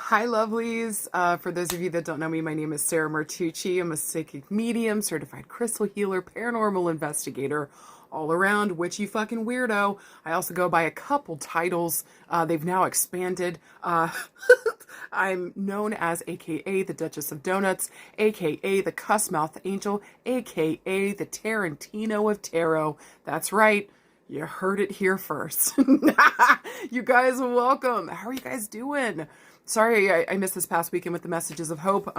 Hi, lovelies. For those of you that don't know me, my name is Sarah Martucci. I'm a psychic medium, certified crystal healer, paranormal investigator, all around witchy fucking weirdo. I also go by a couple titles. They've now expanded. I'm known as AKA the Duchess of Donuts, AKA the Cussmouth Angel, AKA the Tarantino of Tarot. That's right. You heard it here first. You guys, welcome. How are you guys doing? Sorry, I missed this past weekend with the messages of hope.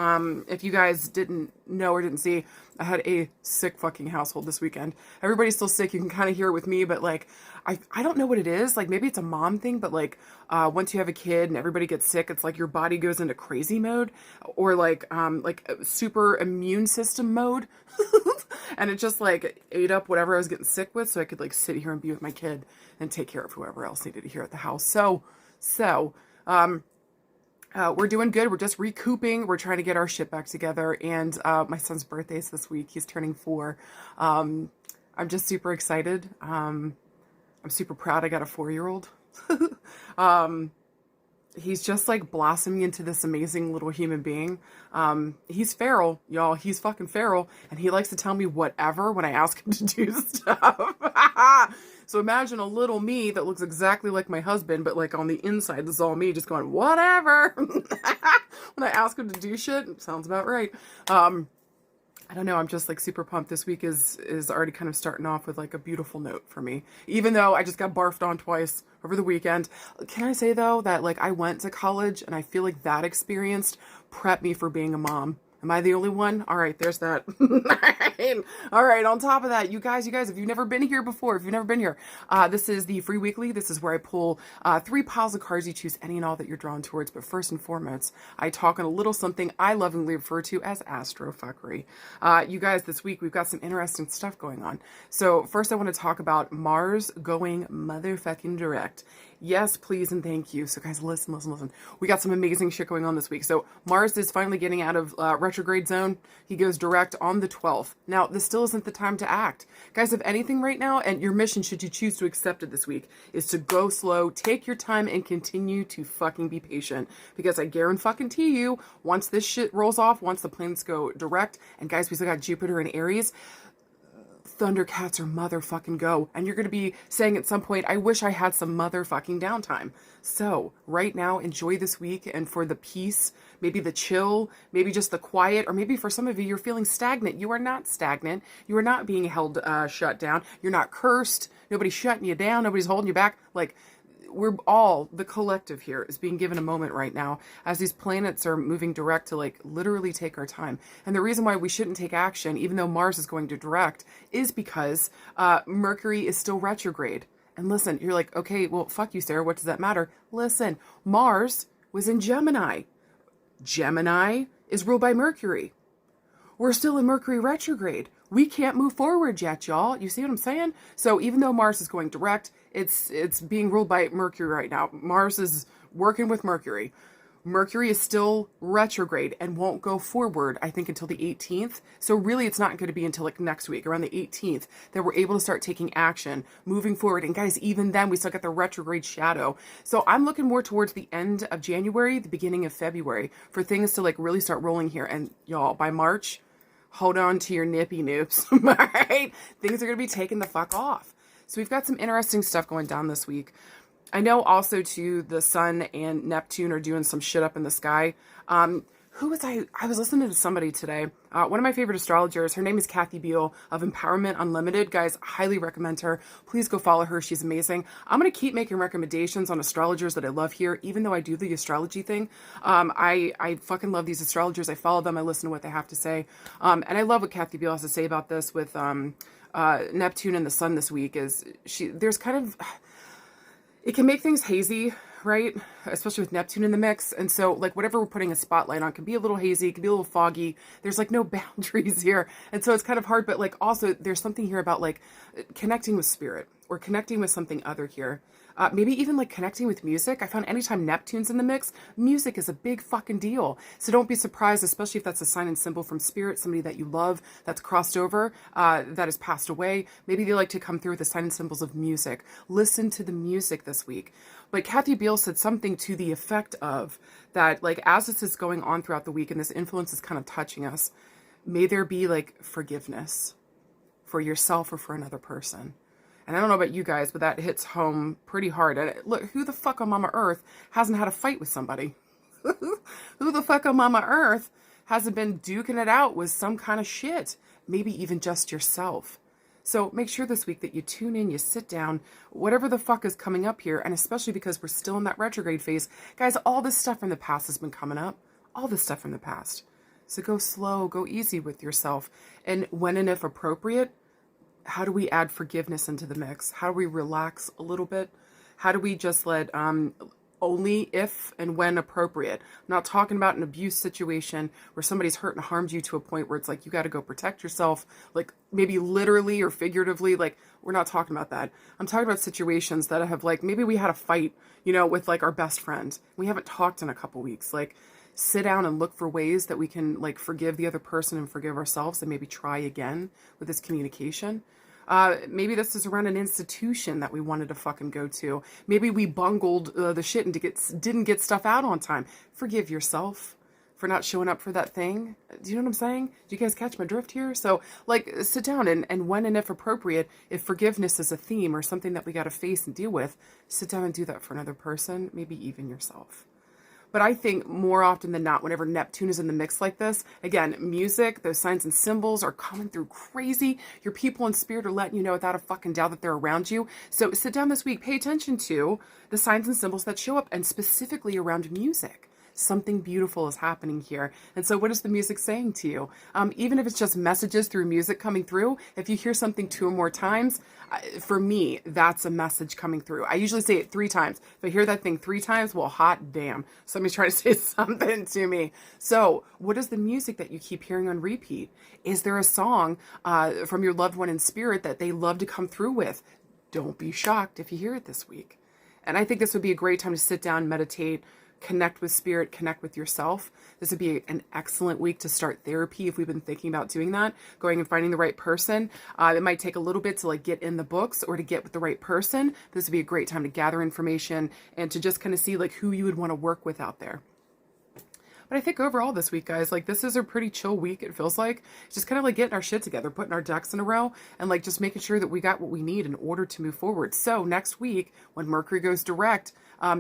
If you guys didn't know or didn't see, I had a sick fucking household this weekend. Everybody's still sick. You can kind of hear it with me, but like, I don't know what it is. Like, maybe it's a mom thing, but like, once you have a kid and everybody gets sick, it's like your body goes into crazy mode or like super immune system mode. And it just like ate up whatever I was getting sick with, so I could like sit here and be with my kid and take care of whoever else needed to hear at the house. We're doing good. We're just recouping. We're trying to get our shit back together. And my son's birthday is this week. He's turning 4. I'm just super excited. I'm super proud I got a 4-year-old. He's just like blossoming into this amazing little human being. He's feral, y'all. He's fucking feral. And he likes to tell me whatever when I ask him to do stuff. So imagine a little me that looks exactly like my husband, but like on the inside, this is all me just going, whatever. When I ask him to do shit, it sounds about right. I don't know. I'm just like super pumped. This week is already kind of starting off with like a beautiful note for me, even though I just got barfed on twice over the weekend. Can I say though that like I went to college and I feel like that experience prepped me for being a mom. Am I the only one? All right, there's that. All right, on top of that, you guys, if you've never been here before, this is the free weekly. This is where I pull 3 piles of cards. You choose any and all that you're drawn towards. But first and foremost, I talk on a little something I lovingly refer to as astrofuckery. You guys, this week, we've got some interesting stuff going on. So first, I want to talk about Mars going motherfucking direct. Yes, please, and thank you. So guys, listen. We got some amazing shit going on this week. So Mars is finally getting out of retrograde zone. He goes direct on the 12th. Now, this still isn't the time to act. Guys, if anything right now, and your mission, should you choose to accept it this week, is to go slow, take your time, and continue to fucking be patient. Because I guarantee you, once this shit rolls off, once the planets go direct, and guys, we still got Jupiter in Aries, Thundercats are motherfucking go. And you're going to be saying at some point, I wish I had some motherfucking downtime. So right now, enjoy this week. And for the peace, maybe the chill, maybe just the quiet, or maybe for some of you, you're feeling stagnant. You are not stagnant. You are not being held shut down. You're not cursed. Nobody's shutting you down. Nobody's holding you back. Like, we're all, the collective here is being given a moment right now as these planets are moving direct to like literally take our time. And the reason why we shouldn't take action, even though Mars is going to direct, is because Mercury is still retrograde. And listen, you're like, okay, well, fuck you, Sarah. What does that matter? Listen, Mars was in Gemini. Gemini is ruled by Mercury. We're still in Mercury retrograde. We can't move forward yet, y'all. You see what I'm saying? So even though Mars is going direct, it's being ruled by Mercury right now. Mars is working with Mercury. Mercury is still retrograde and won't go forward, I think, until the 18th. So really, it's not going to be until like next week, around the 18th, that we're able to start taking action, moving forward. And guys, even then, we still got the retrograde shadow. So I'm looking more towards the end of January, the beginning of February, for things to like really start rolling here. And y'all, by March, hold on to your nippy noops, right? Things are going to be taking the fuck off. So we've got some interesting stuff going down this week. I know also too, the Sun and Neptune are doing some shit up in the sky. Who was I? I was listening to somebody today. One of my favorite astrologers. Her name is Kathy Beal of Empowerment Unlimited. Guys, highly recommend her. Please go follow her. She's amazing. I'm going to keep making recommendations on astrologers that I love here, even though I do the astrology thing. I fucking love these astrologers. I follow them. I listen to what they have to say. And I love what Kathy Beal has to say about this with Neptune and the Sun this week. There's kind of, it can make things hazy, right? Especially with Neptune in the mix. And so like whatever we're putting a spotlight on can be a little hazy, can be a little foggy. There's like no boundaries here. And so it's kind of hard, but like also there's something here about like connecting with spirit, or connecting with something other here. Maybe even like connecting with music. I found anytime Neptune's in the mix, music is a big fucking deal. So don't be surprised, especially if that's a sign and symbol from spirit, somebody that you love that's crossed over, that has passed away. Maybe they like to come through with the sign and symbols of music. Listen to the music this week. But Kathy Beale said something to the effect of that, like, as this is going on throughout the week and this influence is kind of touching us, may there be like forgiveness for yourself or for another person. And I don't know about you guys, but that hits home pretty hard. And look, who the fuck on Mama Earth hasn't had a fight with somebody? Who the fuck on Mama Earth hasn't been duking it out with some kind of shit? Maybe even just yourself. So make sure this week that you tune in, you sit down, whatever the fuck is coming up here, and especially because we're still in that retrograde phase. Guys, all this stuff from the past has been coming up. All this stuff from the past. So go slow, go easy with yourself. And when and if appropriate, how do we add forgiveness into the mix? How do we relax a little bit? How do we just let only if and when appropriate? I'm not talking about an abuse situation where somebody's hurt and harmed you to a point where it's like you got to go protect yourself, like maybe literally or figuratively. Like, we're not talking about that. I'm talking about situations that have, like, maybe we had a fight, you know, with like our best friend. We haven't talked in a couple weeks. Like, sit down and look for ways that we can like forgive the other person and forgive ourselves, and maybe try again with this communication. Maybe this is around an institution that we wanted to fucking go to. Maybe we bungled the shit and didn't get stuff out on time. Forgive yourself for not showing up for that thing. Do you know what I'm saying? Do you guys catch my drift here? So, like, sit down and when and if appropriate, if forgiveness is a theme or something that we got to face and deal with, sit down and do that for another person, maybe even yourself. But I think more often than not, whenever Neptune is in the mix like this, again, music, those signs and symbols are coming through crazy. Your people in spirit are letting you know without a fucking doubt that they're around you. So sit down this week, pay attention to the signs and symbols that show up, and specifically around music. Something beautiful is happening here. And so what is the music saying to you? Even if it's just messages through music coming through, if you hear something 2 or more times, for me, that's a message coming through. I usually say it 3 times. If I hear that thing 3 times, well, hot damn. Somebody's trying to say something to me. So what is the music that you keep hearing on repeat? Is there a song from your loved one in spirit that they love to come through with? Don't be shocked if you hear it this week. And I think this would be a great time to sit down, meditate, connect with spirit, connect with yourself. This would be an excellent week to start therapy if we've been thinking about doing that, going and finding the right person. It might take a little bit to like get in the books or to get with the right person. This would be a great time to gather information and to just kind of see like who you would want to work with out there. But I think overall this week, guys, like this is a pretty chill week. It feels like just kind of like getting our shit together, putting our ducks in a row, and like just making sure that we got what we need in order to move forward. So next week, when Mercury goes direct,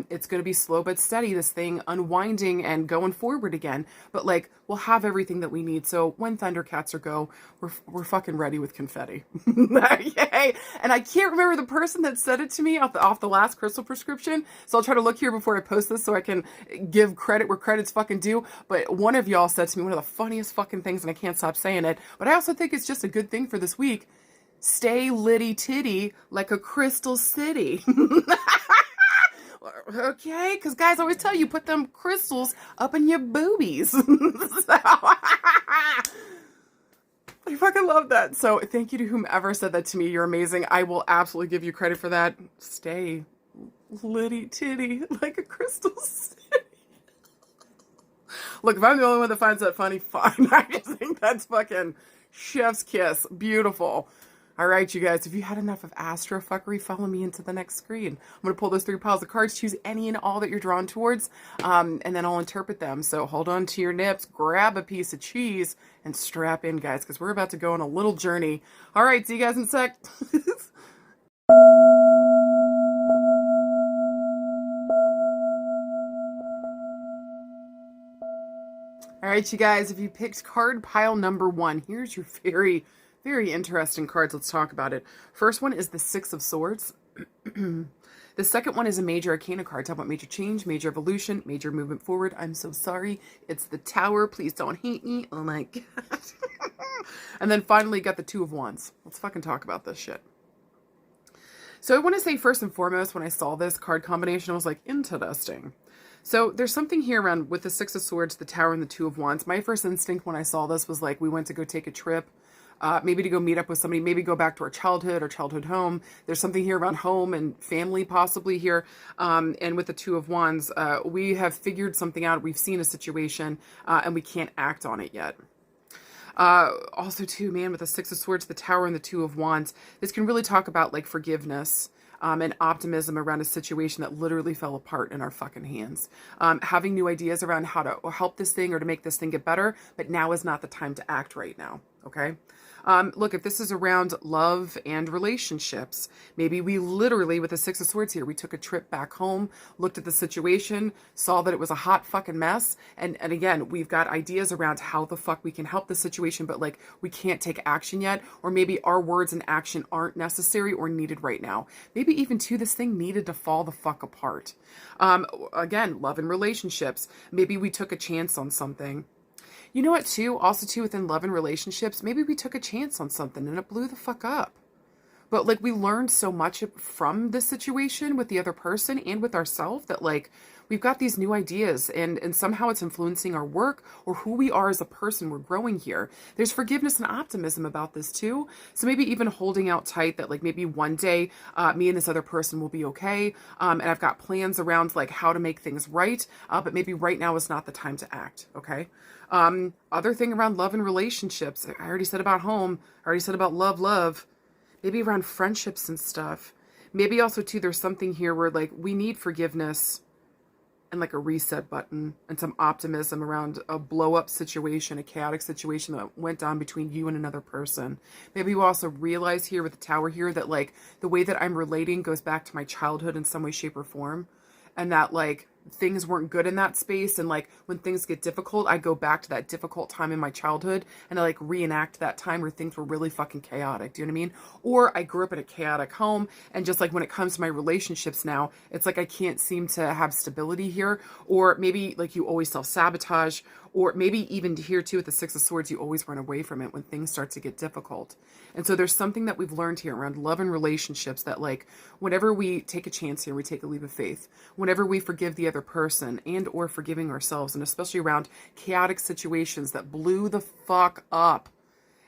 it's going to be slow but steady, this thing unwinding and going forward again. But like, we'll have everything that we need. So when Thundercats are go, we're fucking ready with confetti. Yay! And I can't remember the person that said it to me off the last crystal prescription. So I'll try to look here before I post this so I can give credit where credit's fucking due. But one of y'all said to me one of the funniest fucking things, and I can't stop saying it. But I also think it's just a good thing for this week. Stay litty titty like a crystal city. Okay, because guys always tell you put them crystals up in your boobies. So, I fucking love that. So thank you to whomever said that to me. You're amazing. I will absolutely give you credit for that. Stay litty titty like a crystal city. Look, if I'm the only one that finds that funny, fine. I just think that's fucking chef's kiss. Beautiful. All right, you guys, if you had enough of astro fuckery, follow me into the next screen. I'm going to pull those 3 piles of cards, choose any and all that you're drawn towards, and then I'll interpret them. So hold on to your nips, grab a piece of cheese, and strap in, guys, because we're about to go on a little journey. All right, see you guys in a sec. All right, you guys, if you picked card pile number 1, here's your very interesting cards. Let's talk about it. First one is the 6 of Swords. The second one is a major arcana card. Talk about major change, major evolution, major movement forward. I'm so sorry. It's the Tower. Please don't hate me. Oh my God. And then finally got the 2 of Wands. Let's fucking talk about this shit. So I want to say first and foremost, when I saw this card combination, I was like, interesting. So there's something here around with the 6 of Swords, the Tower, and the 2 of Wands. My first instinct when I saw this was like, we went to go take a trip. maybe to go meet up with somebody, maybe go back to our childhood home. There's something here around home and family possibly here. And with the Two of Wands, we have figured something out. We've seen a situation and we can't act on it yet. Also too, man, with the Six of Swords, the Tower, and the Two of Wands, this can really talk about like forgiveness. And optimism around a situation that literally fell apart in our fucking hands. Having new ideas around how to help this thing or to make this thing get better, but now is not the time to act right now, okay? Look, if this is around love and relationships, maybe we literally, with the Six of Swords here, we took a trip back home, looked at the situation, saw that it was a hot fucking mess. And again, we've got ideas around how the fuck we can help the situation, but like we can't take action yet. Or maybe our words and action aren't necessary or needed right now. Maybe even too, this thing needed to fall the fuck apart. Again, love and relationships. Maybe we took a chance on something. You know what, too? Also, too, within love and relationships, maybe we took a chance on something and it blew the fuck up. But, like, we learned so much from this situation with the other person and with ourselves that, like, we've got these new ideas and somehow it's influencing our work or who we are as a person. We're growing here. There's forgiveness and optimism about this, too. So maybe even holding out tight that, like, maybe one day me and this other person will be okay. And I've got plans around, like, how to make things right. But maybe right now is not the time to act, okay? Other thing around love and relationships. I already said about home. I already said about love. Maybe around friendships and stuff. Maybe also, too, there's something here where, like, we need forgiveness and, like, a reset button and some optimism around a blow-up situation, a chaotic situation that went down between you and another person. Maybe you also realize here with the Tower here that, like, the way that I'm relating goes back to my childhood in some way, shape, or form. And that, like, things weren't good in that space, and like when things get difficult, I go back to that difficult time in my childhood and I like reenact that time where things were really fucking chaotic. Do you know what I mean? Or I grew up in a chaotic home, and just like when it comes to my relationships now, it's like I can't seem to have stability here. Or maybe like you always self-sabotage, or maybe even here too with the Six of Swords, you always run away from it when things start to get difficult. And so there's something that we've learned here around love and relationships that, like, whenever we take a chance here, we take a leap of faith. Whenever we forgive the other person and or forgiving ourselves, and especially around chaotic situations that blew the fuck up,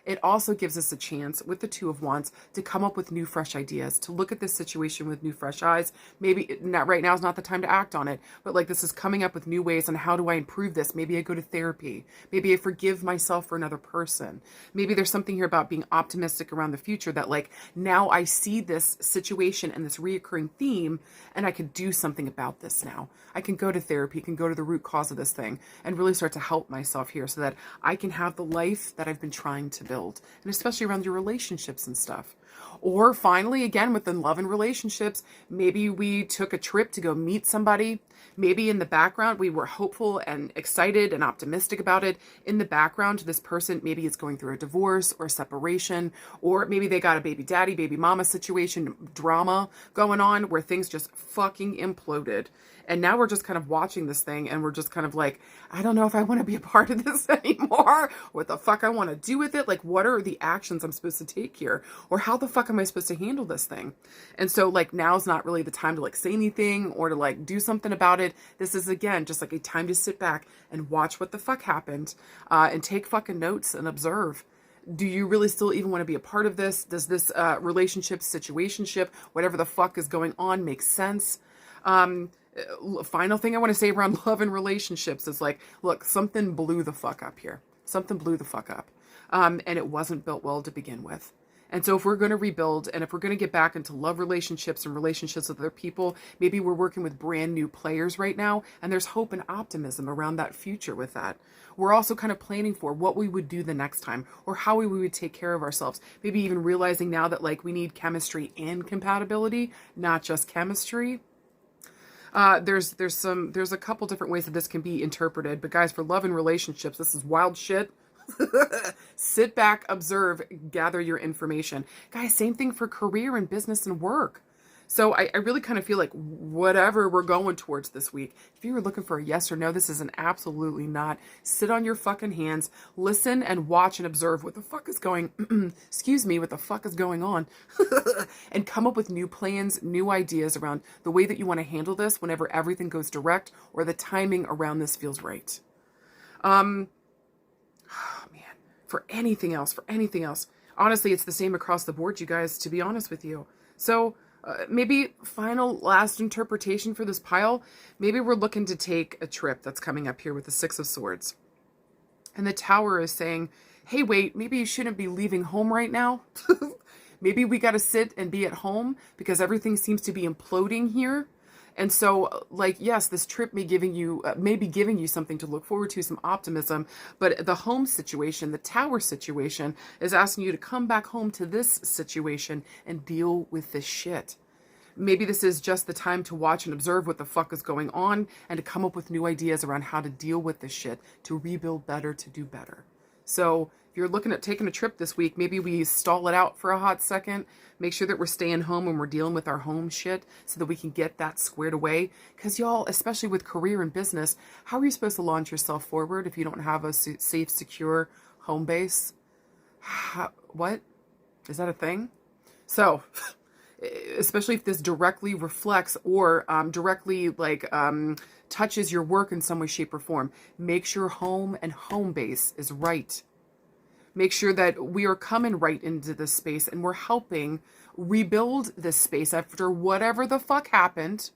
it also gives us a chance with the Two of Wands to come up with new, fresh ideas, to look at this situation with new, fresh eyes. Maybe not right now is not the time to act on it, but like this is coming up with new ways on how do I improve this? Maybe I go to therapy. Maybe I forgive myself for another person. Maybe there's something here about being optimistic around the future that like now I see this situation and this reoccurring theme and I can do something about this now. I can go to therapy, can go to the root cause of this thing and really start to help myself here so that I can have the life that I've been trying to build, and especially around your relationships and stuff. Or finally, again, within love and relationships, maybe we took a trip to go meet somebody. Maybe in the background, we were hopeful and excited and optimistic about it. In the background, this person maybe is going through a divorce or a separation, or maybe they got a baby daddy, baby mama situation, drama going on where things just fucking imploded. And now we're just kind of watching this thing and we're just kind of like, I don't know if I want to be a part of this anymore. What the fuck I want to do with it? Like, what are the actions I'm supposed to take here? Or how the fuck am I supposed to handle this thing? And so like now's not really the time to like say anything or to like do something about it. This is again, just like a time to sit back and watch what the fuck happened and take fucking notes and observe. Do you really still even want to be a part of this? Does this relationship, situationship, whatever the fuck is going on make sense? Final thing I want to say around love and relationships is like, look, something blew the fuck up here. Something blew the fuck up. And it wasn't built well to begin with. And so if we're going to rebuild and if we're going to get back into love relationships and relationships with other people, maybe we're working with brand new players right now. And there's hope and optimism around that future with that. We're also kind of planning for what we would do the next time or how we would take care of ourselves. Maybe even realizing now that like we need chemistry and compatibility, not just chemistry. There's a couple different ways that this can be interpreted, but guys, for love and relationships, this is wild shit. Sit back, observe, gather your information. Guys, same thing for career and business and work. So I really kind of feel like whatever we're going towards this week, if you were looking for a yes or no, this is an absolutely not. Sit on your fucking hands, listen and watch and observe what the fuck is going, excuse me, what the fuck is going on, and come up with new plans, new ideas around the way that you want to handle this whenever everything goes direct or the timing around this feels right. Oh man, for anything else, Honestly, it's the same across the board, you guys, to be honest with you. So maybe final last interpretation for this pile, maybe we're looking to take a trip that's coming up here with the Six of Swords. And the Tower is saying, hey, wait, maybe you shouldn't be leaving home right now. Maybe we got to sit and be at home because everything seems to be imploding here. And so, like, yes, this trip may be giving you something to look forward to, some optimism. But the home situation, the Tower situation, is asking you to come back home to this situation and deal with this shit. Maybe this is just the time to watch and observe what the fuck is going on and to come up with new ideas around how to deal with this shit, to rebuild better, to do better. So if you're looking at taking a trip this week, maybe we stall it out for a hot second, make sure that we're staying home when we're dealing with our home shit so that we can get that squared away. Because y'all, especially with career and business, how are you supposed to launch yourself forward if you don't have a safe, secure home base? What? Is that a thing? So... especially if this directly reflects or directly touches your work in some way, shape, or form. Make sure home and home base is right. Make sure that we are coming right into this space and we're helping rebuild this space after whatever the fuck happened.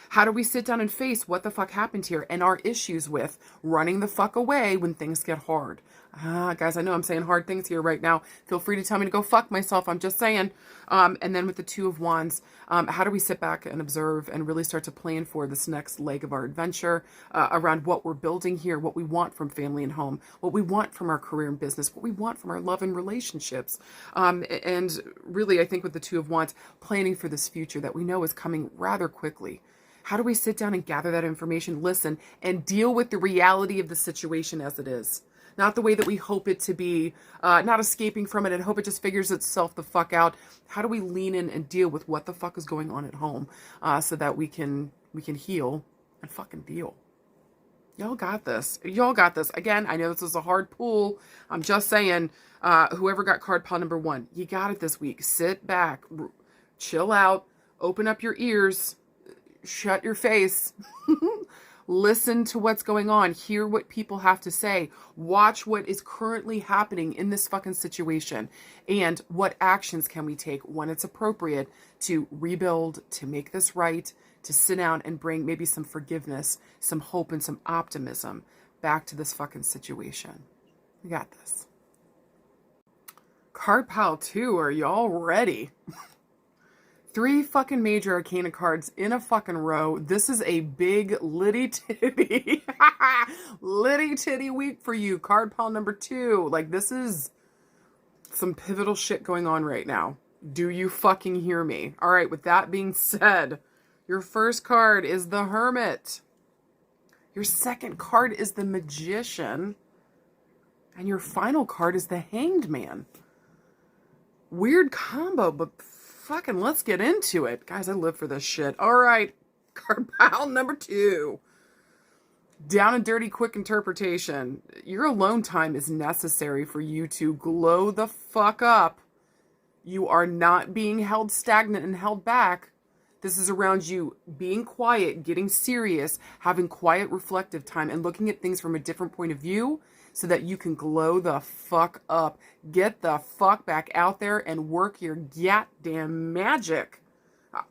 How do we sit down and face what the fuck happened here and our issues with running the fuck away when things get hard? Guys, I know I'm saying hard things here right now. Feel free to tell me to go fuck myself. I'm just saying. And then with the Two of Wands, how do we sit back and observe and really start to plan for this next leg of our adventure around what we're building here, what we want from family and home, what we want from our career and business, what we want from our love and relationships. And really, I think with the Two of Wands, planning for this future that we know is coming rather quickly. How do we sit down and gather that information, listen, and deal with the reality of the situation as it is? Not the way that we hope it to be, not escaping from it and hope it just figures itself the fuck out. How do we lean in and deal with what the fuck is going on at home so that we can heal and fucking deal? Y'all got this. Y'all got this. Again, I know this is a hard pull. I'm just saying, whoever got card pile number 1, you got it this week. Sit back, chill out, open up your ears, shut your face. Listen to what's going on. Hear what people have to say. Watch what is currently happening in this fucking situation. And what actions can we take when it's appropriate to rebuild, to make this right, to sit down and bring maybe some forgiveness, some hope, and some optimism back to this fucking situation. We got this. Card pile 2, are y'all ready? 3 fucking major arcana cards in a fucking row. This is a big litty titty, litty titty week for you. Card pile number 2. Like, this is some pivotal shit going on right now. Do you fucking hear me? All right, with that being said, your first card is the Hermit. Your second card is the Magician. And your final card is the Hanged Man. Weird combo, but fucking let's get into it. Guys, I live for this shit. All right, card pile number 2. Down and dirty quick interpretation. Your alone time is necessary for you to glow the fuck up. You are not being held stagnant and held back. This is around you being quiet, getting serious, having quiet reflective time, and looking at things from a different point of view so that you can glow the fuck up. Get the fuck back out there and work your goddamn magic.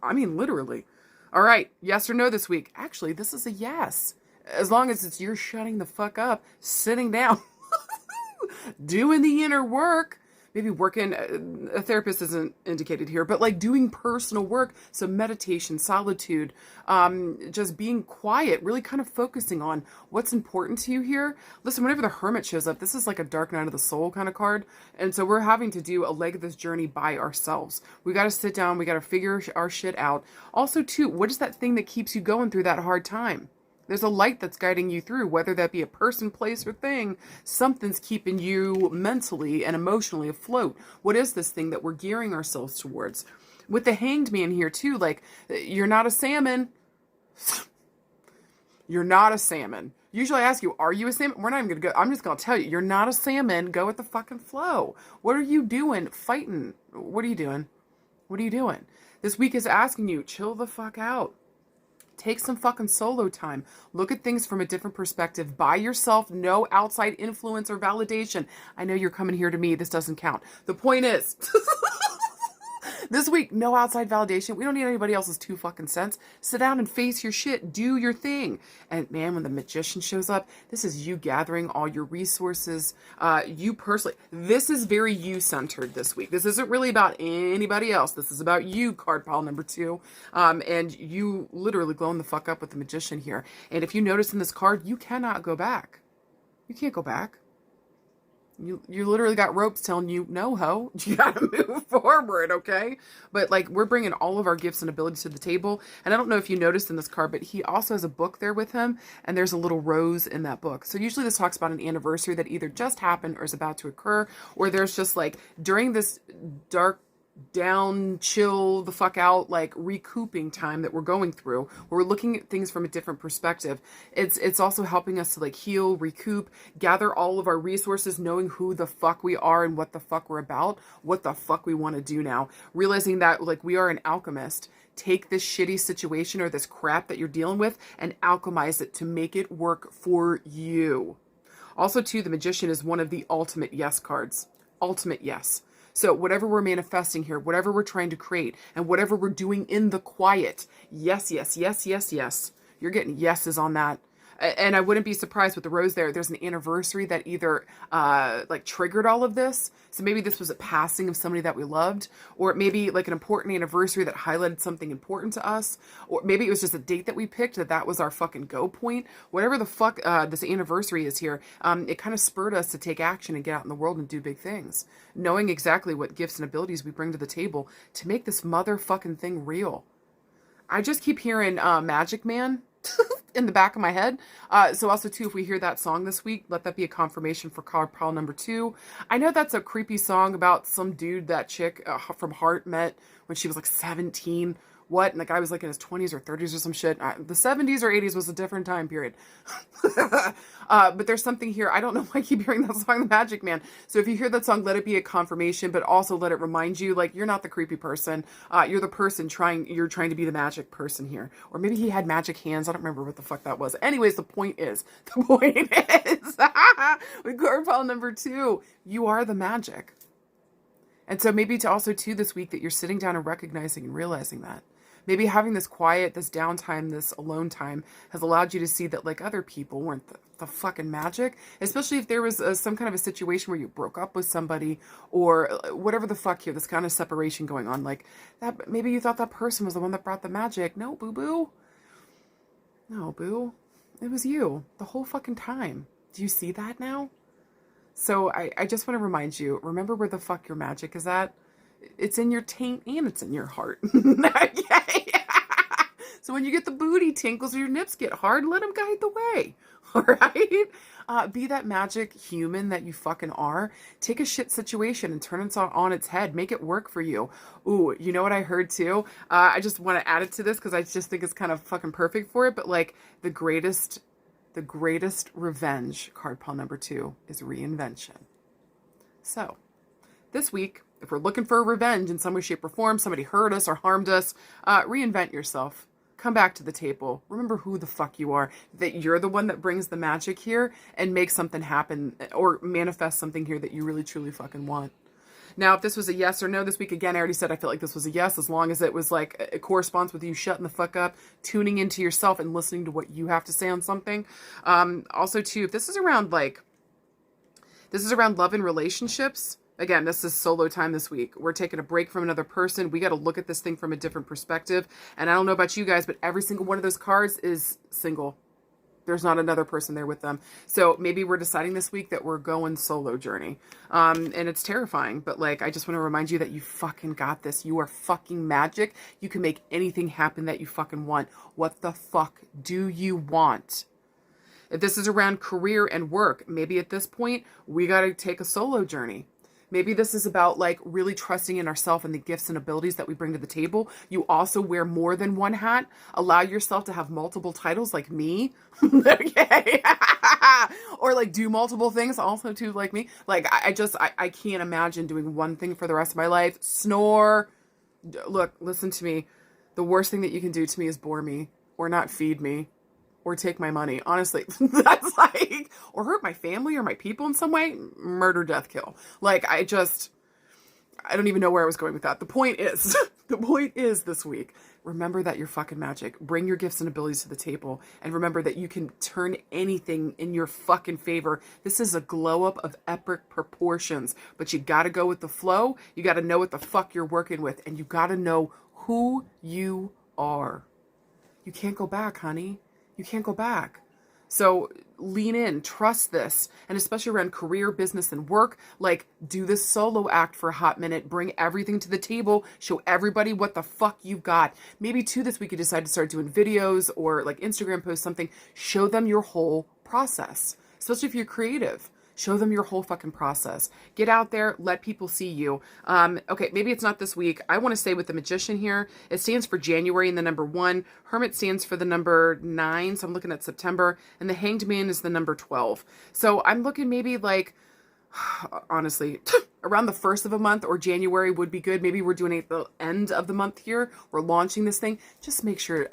I mean, literally. All right, yes or no this week? Actually, this is a yes. As long as it's you're shutting the fuck up, sitting down, doing the inner work. Maybe working, a therapist isn't indicated here, but like doing personal work, so meditation, solitude, just being quiet, really kind of focusing on what's important to you here. Listen, whenever the Hermit shows up, this is like a dark night of the soul kind of card. And so we're having to do a leg of this journey by ourselves. We got to sit down. We got to figure our shit out. Also, too, what is that thing that keeps you going through that hard time? There's a light that's guiding you through, whether that be a person, place, or thing. Something's keeping you mentally and emotionally afloat. What is this thing that we're gearing ourselves towards? With the Hanged Man here, too, like, you're not a salmon. You're not a salmon. Usually I ask you, are you a salmon? We're not even going to go. I'm just going to tell you, you're not a salmon. Go with the fucking flow. What are you doing? Fighting. What are you doing? What are you doing? This week is asking you, chill the fuck out. Take some fucking solo time. Look at things from a different perspective by yourself. No outside influence or validation. I know you're coming here to me. This doesn't count. The point is, this week, no outside validation. We don't need anybody else's 2 fucking cents. Sit down and face your shit. Do your thing. And man, when the magician shows up, this is you gathering all your resources. You personally, this is very you-centered this week. This isn't really about anybody else. This is about you, card pile number 2. And you literally glowing the fuck up with the magician here. And if you notice in this card, you cannot go back. You can't go back. You literally got ropes telling you, no, ho, you gotta move forward, okay? But, like, we're bringing all of our gifts and abilities to the table. And I don't know if you noticed in this card, but he also has a book there with him, and there's a little rose in that book. So usually this talks about an anniversary that either just happened or is about to occur, or there's just, like, during this dark, down, chill the fuck out, like recouping time that we're going through. We're looking at things from a different perspective. It's also helping us to like heal, recoup, gather all of our resources, knowing who the fuck we are and what the fuck we're about, what the fuck we want to do now. Realizing that like we are an alchemist. Take this shitty situation or this crap that you're dealing with and alchemize it to make it work for you. Also, too, the Magician is one of the ultimate yes cards. Ultimate yes. So whatever we're manifesting here, whatever we're trying to create, and whatever we're doing in the quiet, yes, yes, yes, yes, yes. You're getting yeses on that. And I wouldn't be surprised with the rose there. There's an anniversary that either like triggered all of this. So maybe this was a passing of somebody that we loved, or maybe like an important anniversary that highlighted something important to us, or maybe it was just a date that we picked that was our fucking go point. Whatever the fuck this anniversary is here, it kind of spurred us to take action and get out in the world and do big things, knowing exactly what gifts and abilities we bring to the table to make this motherfucking thing real. I just keep hearing Magic Man in the back of my head. So also too, if we hear that song this week, let that be a confirmation for card pile number 2. I know that's a creepy song about some dude that chick from Heart met when she was like 17. What? And the guy was like in his 20s or 30s or some shit. The 70s or 80s was a different time period. But there's something here. I don't know why I keep hearing that song, The Magic Man. So if you hear that song, let it be a confirmation, but also let it remind you, like, you're not the creepy person. You're the person you're trying to be the magic person here. Or maybe he had magic hands. I don't remember what the fuck that was. Anyways, the point is, with card pile number 2, you are the magic. And so maybe to also too this week that you're sitting down and recognizing and realizing that. Maybe having this quiet, this downtime, this alone time has allowed you to see that like other people weren't the fucking magic, especially if there was some kind of a situation where you broke up with somebody or whatever the fuck here, this kind of separation going on. Like that, maybe you thought that person was the one that brought the magic. No, boo-boo. No, boo. It was you the whole fucking time. Do you see that now? So I just want to remind you, remember where the fuck your magic is at? It's in your taint and it's in your heart. Okay? So when you get the booty tinkles or your nips get hard, let them guide the way. All right? Be that magic human that you fucking are. Take a shit situation and turn it on its head. Make it work for you. Ooh, you know what I heard too? I just want to add it to this because I just think it's kind of fucking perfect for it. But like the greatest revenge, card pile number 2, is reinvention. So this week, if we're looking for a revenge in some way, shape, or form, somebody hurt us or harmed us, reinvent yourself. Come back to the table. Remember who the fuck you are, that you're the one that brings the magic here and makes something happen or manifest something here that you really, truly fucking want. Now, if this was a yes or no this week, again, I already said I feel like this was a yes, as long as it was like, it corresponds with you shutting the fuck up, tuning into yourself and listening to what you have to say on something. Also, too, if this is around love and relationships, again, this is solo time this week. We're taking a break from another person. We got to look at this thing from a different perspective. And I don't know about you guys, but every single one of those cards is single. There's not another person there with them. So maybe we're deciding this week that we're going solo journey. And it's terrifying, but like, I just want to remind you that you fucking got this. You are fucking magic. You can make anything happen that you fucking want. What the fuck do you want? If this is around career and work, maybe at this point, we got to take a solo journey. Maybe this is about like really trusting in ourselves and the gifts and abilities that we bring to the table. You also wear more than one hat. Allow yourself to have multiple titles like me. Okay. Or like do multiple things also too like me. Like I can't imagine doing one thing for the rest of my life. Snore. Look, listen to me. The worst thing that you can do to me is bore me. or not feed me or take my money. Honestly, that's like, or hurt my family or my people in some way. Murder, death, kill. Like, I don't even know where I was going with that. The point is, the point is this week, remember that you're fucking magic. Bring your gifts and abilities to the table. And remember that you can turn anything in your fucking favor. This is a glow up of epic proportions. But you gotta go with the flow. You gotta know what the fuck you're working with. And you gotta know who you are. You can't go back, honey. You can't go back. So lean in, trust this, and especially around career, business, and work, like do this solo act for a hot minute, bring everything to the table, show everybody what the fuck you've got. Maybe too this week you decide to start doing videos or like Instagram posts, something, show them your whole process, especially if you're creative. Show them your whole fucking process. Get out there, let people see you. Okay, maybe it's not this week. I want to stay with the Magician here. It stands for January and the number 1. Hermit stands for the number 9, so I'm looking at September. And the Hanged Man is the number 12. So I'm looking maybe like, honestly, around the 1st of a month or January would be good. Maybe we're doing it at the end of the month here. We're launching this thing. Just make sure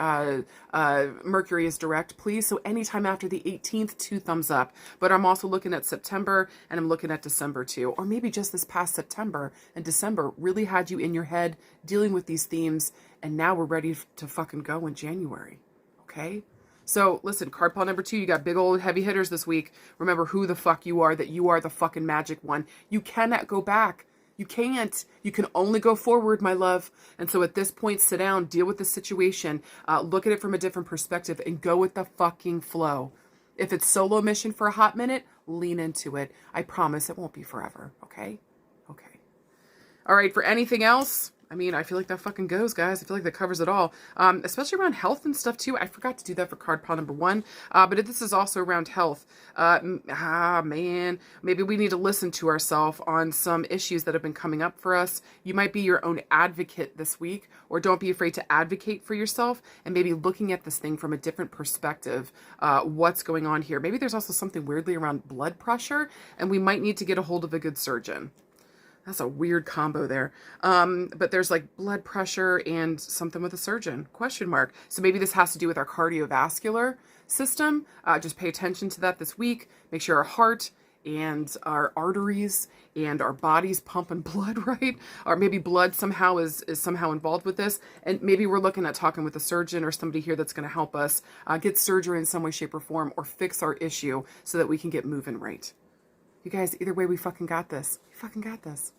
Mercury is direct, please. So anytime after the 18th, 2 thumbs up. But I'm also looking at September and I'm looking at December too. Or maybe just this past September and December really had you in your head dealing with these themes. And now we're ready to fucking go in January. Okay? So listen, card pile number 2, you got big old heavy hitters this week. Remember who the fuck you are, that you are the fucking magic one. You cannot go back. You can't. You can only go forward, my love. And so at this point, sit down, deal with the situation, look at it from a different perspective and go with the fucking flow. If it's solo mission for a hot minute, lean into it. I promise it won't be forever. Okay? Okay. All right, for anything else, I mean, I feel like that fucking goes, guys. I feel like that covers it all. Especially around health and stuff, too. I forgot to do that for card pile number 1. But this is also around health. Man. Maybe we need to listen to ourselves on some issues that have been coming up for us. You might be your own advocate this week. Or don't be afraid to advocate for yourself. And maybe looking at this thing from a different perspective. What's going on here? Maybe there's also something weirdly around blood pressure. And we might need to get a hold of a good surgeon. That's a weird combo there. But there's like blood pressure and something with a surgeon, question mark. So maybe this has to do with our cardiovascular system. Just pay attention to that this week. Make sure our heart and our arteries and our bodies pumping blood right. Or maybe blood somehow is somehow involved with this. And maybe we're looking at talking with a surgeon or somebody here that's going to help us get surgery in some way, shape, or form or fix our issue so that we can get moving right. You guys, either way, we fucking got this. We fucking got this.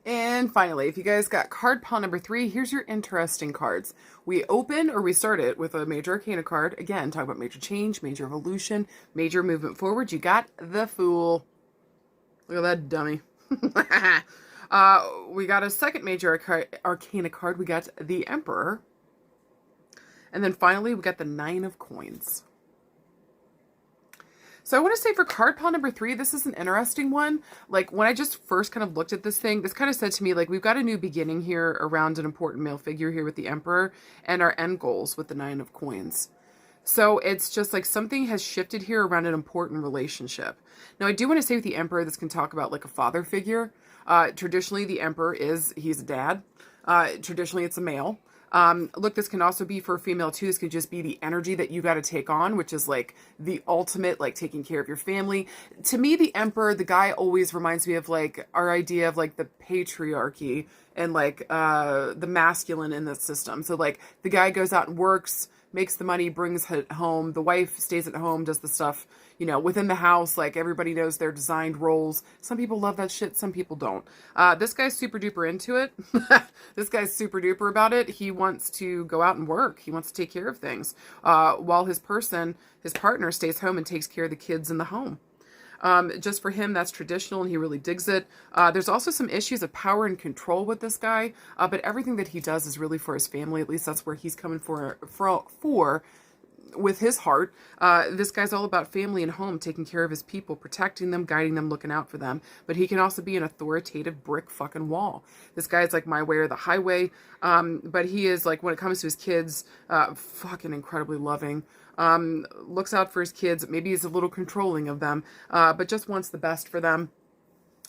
And finally, if you guys got card pile number 3, here's your interesting cards. We open or we start it with a major arcana card. Again, talk about major change, major evolution, major movement forward. You got the Fool. Look at that dummy. We got a second major arcana card. We got the Emperor. And then finally, we got the 9 of Coins. So I want to say for card pile number 3, this is an interesting one. Like when I just first kind of looked at this thing, this kind of said to me, like, we've got a new beginning here around an important male figure here with the Emperor and our end goals with the 9 of Coins. So it's just like something has shifted here around an important relationship. Now I do want to say with the Emperor, this can talk about like a father figure. Traditionally the Emperor he's a dad. Traditionally it's a male. Look, this can also be for a female too. This could just be the energy that you got to take on, which is like the ultimate, like taking care of your family. To me, the Emperor, the guy always reminds me of like our idea of like the patriarchy and like, the masculine in the system. So like the guy goes out and works, makes the money, brings it home. The wife stays at home, does the stuff, you know, within the house. Like everybody knows their designed roles. Some people love that shit. Some people don't. This guy's super duper into it. This guy's super duper about it. He wants to go out and work. He wants to take care of things. While his partner stays home and takes care of the kids in the home. Just for him, that's traditional and he really digs it. There's also some issues of power and control with this guy, but everything that he does is really for his family. At least that's where he's coming for with his heart. This guy's all about family and home, taking care of his people, protecting them, guiding them, looking out for them. But he can also be an authoritative brick fucking wall. This guy's like my way or the highway. But he is like, when it comes to his kids, fucking incredibly loving. Looks out for his kids. Maybe he's a little controlling of them, but just wants the best for them.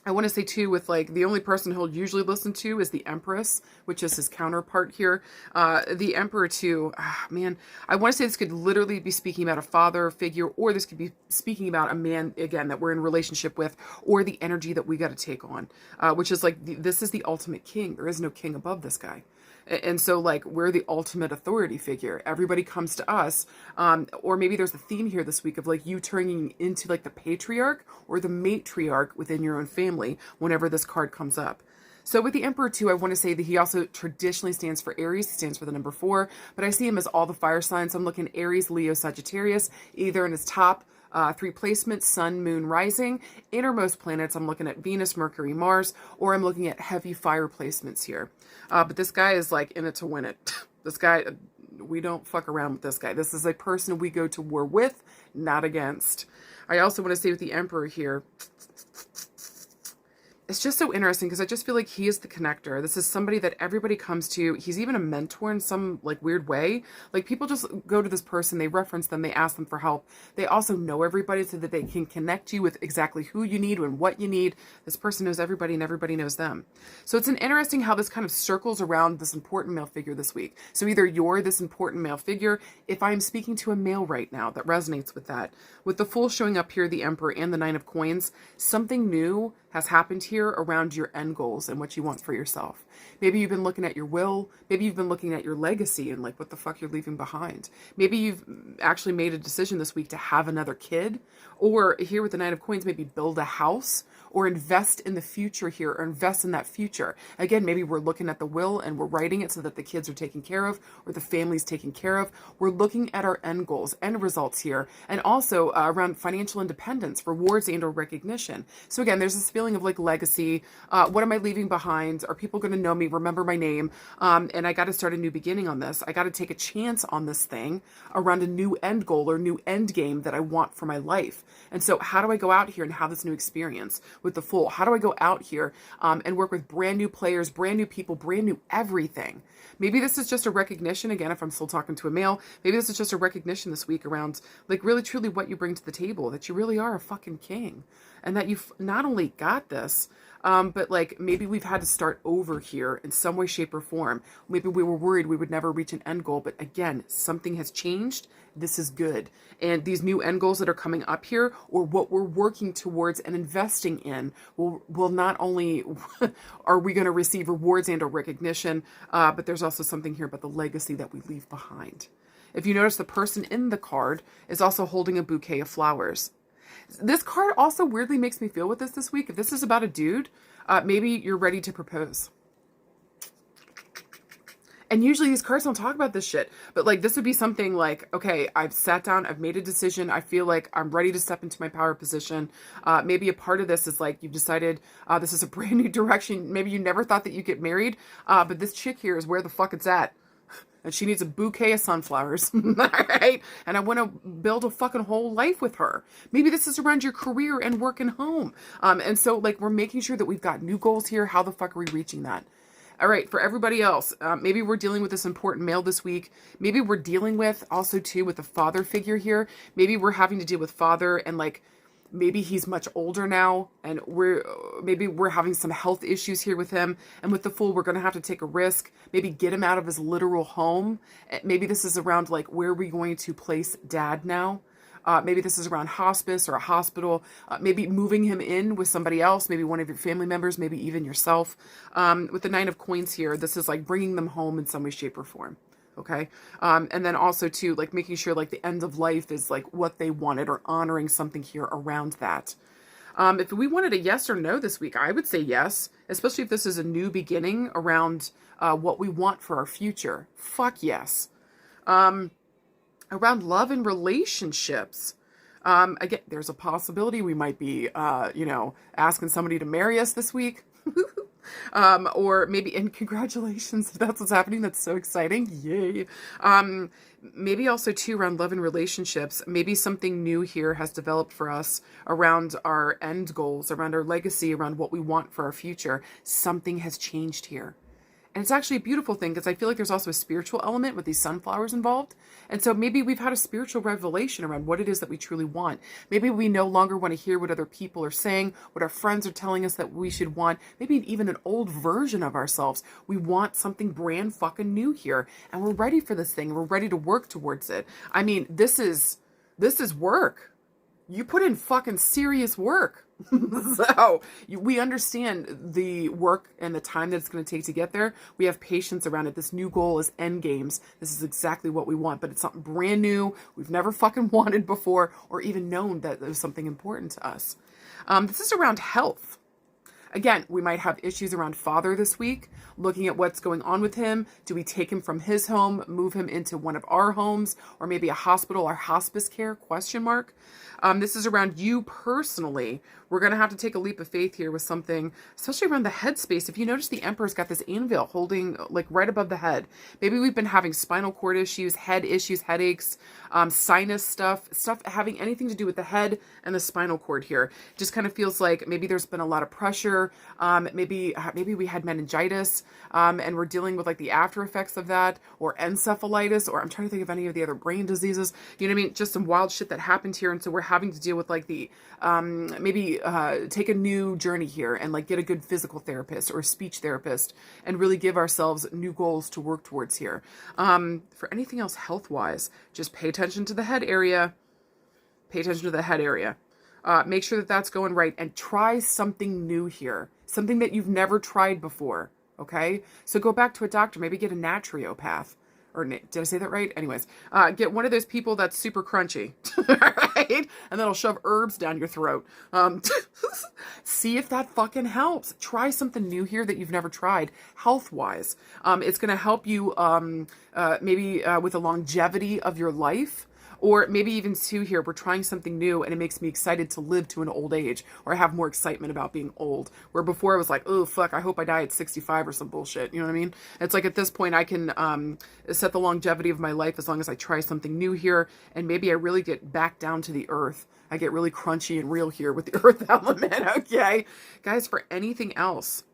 I want to say too, with like the only person he'll usually listen to is the Empress, which is his counterpart here. The Emperor too, man, I want to say this could literally be speaking about a father figure, or this could be speaking about a man, again, that we're in relationship with, or the energy that we got to take on, which is like, this is the ultimate king. There is no king above this guy. And so, like, we're the ultimate authority figure. Everybody comes to us. Or maybe there's a theme here this week of, like, you turning into, like, the patriarch or the matriarch within your own family whenever this card comes up. So with the Emperor, too, I want to say that he also traditionally stands for Aries. He stands for the number 4. But I see him as all the fire signs. So I'm looking Aries, Leo, Sagittarius, either in his top 3 placements, Sun, Moon, Rising. Innermost planets, I'm looking at Venus, Mercury, Mars, or I'm looking at heavy fire placements here. But this guy is like in it to win it. This guy, we don't fuck around with this guy. This is a person we go to war with, not against. I also want to say with the Emperor here, it's just so interesting because I just feel like he is the connector. This is somebody that everybody comes to. He's even a mentor in some like weird way. Like people just go to this person, they reference them, they ask them for help. They also know everybody so that they can connect you with exactly who you need and what you need. This person knows everybody and everybody knows them. So it's an interesting how this kind of circles around this important male figure this week. So either you're this important male figure, if I'm speaking to a male right now that resonates with that. With the Fool showing up here, the Emperor and the 9 of Coins, something new has happened here around your end goals and what you want for yourself. Maybe you've been looking at your will. Maybe you've been looking at your legacy and like what the fuck you're leaving behind. Maybe you've actually made a decision this week to have another kid, or here with the 9 of Coins, maybe build a house or invest in the future here, or invest in that future. Again, maybe we're looking at the will and we're writing it so that the kids are taken care of or the family's taken care of. We're looking at our end goals, end results here, and also around financial independence, rewards and or recognition. So again, there's this feeling of like legacy. What am I leaving behind? Are people going to know me, remember my name? And I got to start a new beginning on this. I got to take a chance on this thing around a new end goal or new end game that I want for my life. And so how do I go out here and have this new experience with the Fool? How do I go out here and work with brand new players, brand new people, brand new everything? Maybe this is just a recognition, again, if I'm still talking to a male, maybe this is just a recognition this week around like really truly what you bring to the table, that you really are a fucking king and that you've not only got this, but like maybe we've had to start over here in some way, shape, or form. Maybe we were worried we would never reach an end goal, but again, something has changed. This is good. And these new end goals that are coming up here, or what we're working towards and investing in, will not only are we going to receive rewards and or recognition, but there's also something here about the legacy that we leave behind. If you notice, the person in the card is also holding a bouquet of flowers. This card also weirdly makes me feel with this week. If this is about a dude, maybe you're ready to propose. And usually these cards don't talk about this shit, but like this would be something like, okay, I've sat down, I've made a decision. I feel like I'm ready to step into my power position. Maybe a part of this is like, you've decided this is a brand new direction. Maybe you never thought that you'd get married, but this chick here is where the fuck it's at. And she needs a bouquet of sunflowers, right? And I want to build a fucking whole life with her. Maybe this is around your career and work and home. And so like, we're making sure that we've got new goals here. How the fuck are we reaching that? All right, for everybody else, maybe we're dealing with this important male this week. Maybe we're dealing with also too with the father figure here. Maybe we're having to deal with father and like, maybe he's much older now and maybe we're having some health issues here with him. And with the Fool, we're going to have to take a risk, maybe get him out of his literal home. Maybe this is around like, where are we going to place dad now? Maybe this is around hospice or a hospital, maybe moving him in with somebody else, maybe one of your family members, maybe even yourself. With the 9 of Coins here, this is like bringing them home in some way, shape, or form. Okay. And then also too, like making sure like the end of life is like what they wanted, or honoring something here around that. If we wanted a yes or no this week, I would say yes, especially if this is a new beginning around what we want for our future. Fuck yes. Around love and relationships. Again, there's a possibility we might be, asking somebody to marry us this week. Or maybe, and congratulations, if that's what's happening. That's so exciting. Yay. Maybe also too around love and relationships. Maybe something new here has developed for us around our end goals, around our legacy, around what we want for our future. Something has changed here. And it's actually a beautiful thing because I feel like there's also a spiritual element with these sunflowers involved. And so maybe we've had a spiritual revelation around what it is that we truly want. Maybe we no longer want to hear what other people are saying, what our friends are telling us that we should want, maybe even an old version of ourselves. We want something brand fucking new here. And we're ready for this thing. We're ready to work towards it. I mean, this is work. You put in fucking serious work. So we understand the work and the time that it's going to take to get there. We have patience around it. This new goal is end games. This is exactly what we want, but it's something brand new we've never fucking wanted before or even known that there's something important to us. This is around health. Again, we might have issues around father this week, looking at what's going on with him. Do we take him from his home, move him into one of our homes, or maybe a hospital or hospice care, ? This is around you personally. We're going to have to take a leap of faith here with something, especially around the head space. If you notice, the Emperor's got this anvil holding like right above the head. Maybe we've been having spinal cord issues, headaches, sinus stuff having anything to do with the head and the spinal cord here. It just kind of feels like maybe there's been a lot of pressure. Maybe we had meningitis, and we're dealing with like the after effects of that, or encephalitis, or I'm trying to think of any of the other brain diseases. You know what I mean? Just some wild shit that happened here. And so we're having to deal with like the, maybe take a new journey here and like get a good physical therapist or a speech therapist and really give ourselves new goals to work towards here. For anything else health-wise, just pay attention to the head area. Pay attention to the head area. Make sure that that's going right and try something new here. Something that you've never tried before. Okay? So go back to a doctor. Maybe get a naturopath. Or did I say that right? Anyways, get one of those people that's super crunchy, right? And that'll shove herbs down your throat. See if that fucking helps. Try something new here that you've never tried, health-wise. It's going to help you maybe with the longevity of your life. Or maybe even too here, we're trying something new and it makes me excited to live to an old age, or I have more excitement about being old. Where before I was like, oh, fuck, I hope I die at 65 or some bullshit. You know what I mean? It's like at this point I can set the longevity of my life as long as I try something new here. And maybe I really get back down to the earth. I get really crunchy and real here with the earth element. Okay. Guys, for anything else,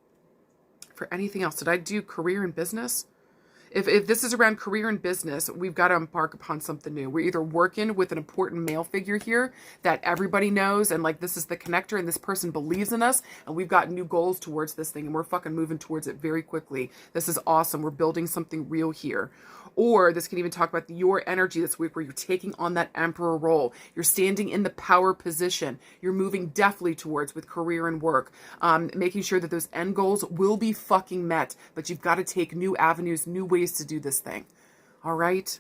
did I do career and business? If this is around career and business, we've got to embark upon something new. We're either working with an important male figure here that everybody knows, and like this is the connector, and this person believes in us, and we've got new goals towards this thing, and we're fucking moving towards it very quickly. This is awesome. We're building something real here. Or this can even talk about your energy this week where you're taking on that emperor role. You're standing in the power position. You're moving deftly towards with career and work, making sure that those end goals will be fucking met. But you've got to take new avenues, new ways to do this thing. All right?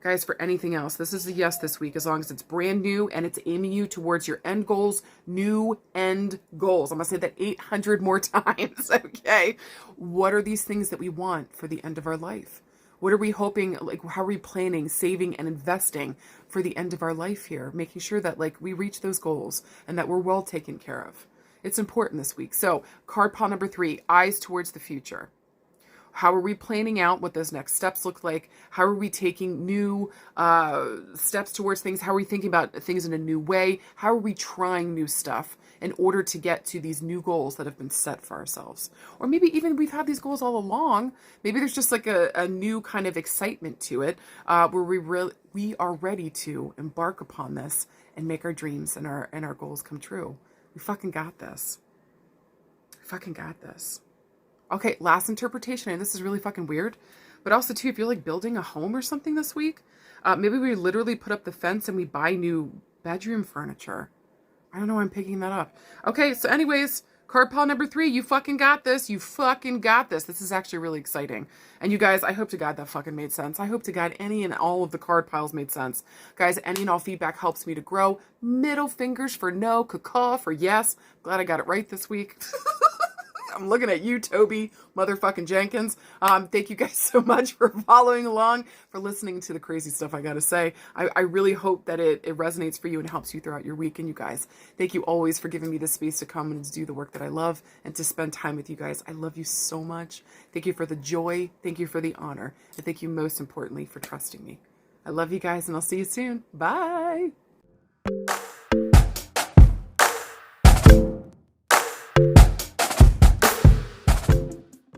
Guys, for anything else, this is a yes this week, as long as it's brand new and it's aiming you towards your end goals, new end goals. I'm going to say that 800 more times, okay? What are these things that we want for the end of our life? What are we hoping, like, how are we planning, saving, and investing for the end of our life here? Making sure that, like, we reach those goals and that we're well taken care of. It's important this week. So, card pile number 3, eyes towards the future. How are we planning out what those next steps look like? How are we taking new steps towards things? How are we thinking about things in a new way? How are we trying new stuff in order to get to these new goals that have been set for ourselves? Or maybe even we've had these goals all along. Maybe there's just like a new kind of excitement to it where we are ready to embark upon this and make our dreams and our goals come true. We fucking got this. Fucking got this. Okay, last interpretation, and this is really fucking weird, but also too, if you're like building a home or something this week, maybe we literally put up the fence and we buy new bedroom furniture. I don't know why I'm picking that up. Okay, so anyways, card pile number 3, you fucking got this. You fucking got this. This is actually really exciting. And you guys, I hope to God that fucking made sense. I hope to God any and all of the card piles made sense. Guys, any and all feedback helps me to grow. Middle fingers for no, caw for yes. Glad I got it right this week. I'm looking at you, Toby motherfucking Jenkins. Thank you guys so much for following along, for listening to the crazy stuff I gotta say. I really hope that it resonates for you and helps you throughout your week. And you guys, thank you always for giving me the space to come and to do the work that I love and to spend time with you guys. I love you so much. Thank you for the joy. Thank you for the honor. And thank you most importantly for trusting me. I love you guys, and I'll see you soon. Bye.